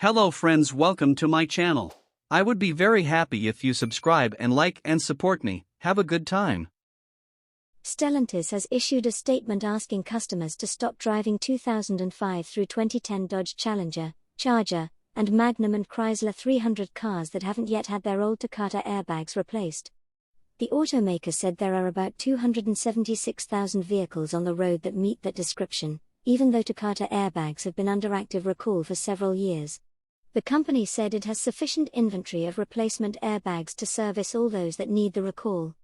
Hello friends, welcome to my channel. I would be very happy if you subscribe and like and support me. Have a good time. Stellantis has issued a statement asking customers to stop driving 2005 through 2010 Dodge Challenger, Charger, and Magnum and Chrysler 300 cars that haven't yet had their old Takata airbags replaced. The automaker said there are about 276,000 vehicles on the road that meet that description, even though Takata airbags have been under active recall for several years. The company said it has sufficient inventory of replacement airbags to service all those that need the recall.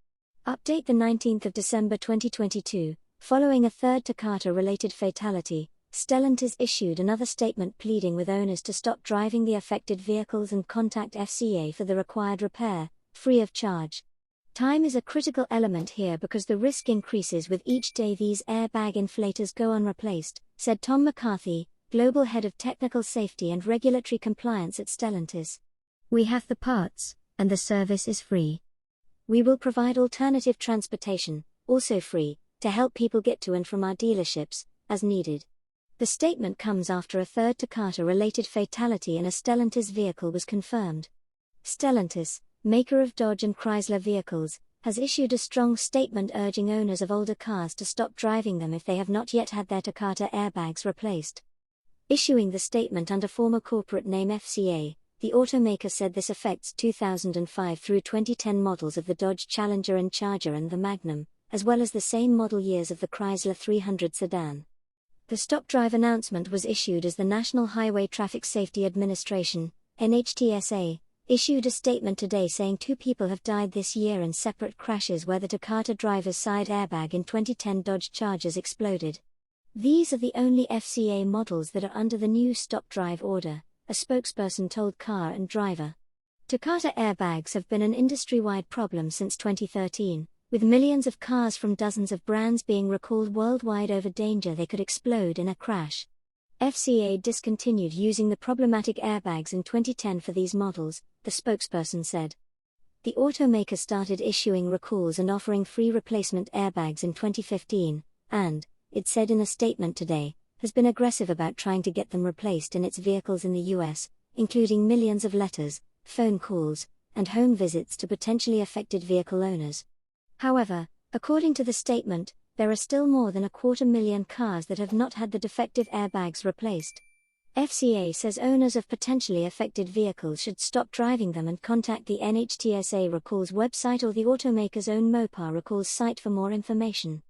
Update the 19th of December 2022, following a third Takata-related fatality, Stellantis issued another statement pleading with owners to stop driving the affected vehicles and contact FCA for the required repair, free of charge. Time is a critical element here because the risk increases with each day these airbag inflators go unreplaced, said Tom McCarthy, Global Head of Technical Safety and Regulatory Compliance at Stellantis. We have the parts, and the service is free. We will provide alternative transportation, also free, to help people get to and from our dealerships, as needed. The statement comes after a third Takata-related fatality in a Stellantis vehicle was confirmed. Stellantis, maker of Dodge and Chrysler vehicles, has issued a strong statement urging owners of older cars to stop driving them if they have not yet had their Takata airbags replaced. Issuing the statement under former corporate name FCA, the automaker said this affects 2005 through 2010 models of the Dodge Challenger and Charger and the Magnum, as well as the same model years of the Chrysler 300 sedan. The stop drive announcement was issued as the National Highway Traffic Safety Administration, NHTSA, issued a statement today saying 2 people have died this year in separate crashes where the Takata driver's side airbag in 2010 Dodge Chargers exploded. These are the only FCA models that are under the new stop drive order, a spokesperson told Car and Driver. Takata airbags have been an industry-wide problem since 2013, with millions of cars from dozens of brands being recalled worldwide over danger they could explode in a crash. FCA discontinued using the problematic airbags in 2010 for these models, the spokesperson said. The automaker started issuing recalls and offering free replacement airbags in 2015, and, it said in a statement today, has been aggressive about trying to get them replaced in its vehicles in the US, including millions of letters, phone calls, and home visits to potentially affected vehicle owners. However, according to the statement, there are still more than 250,000 cars that have not had the defective airbags replaced. FCA says owners of potentially affected vehicles should stop driving them and contact the NHTSA Recalls website or the automaker's own Mopar Recalls site for more information.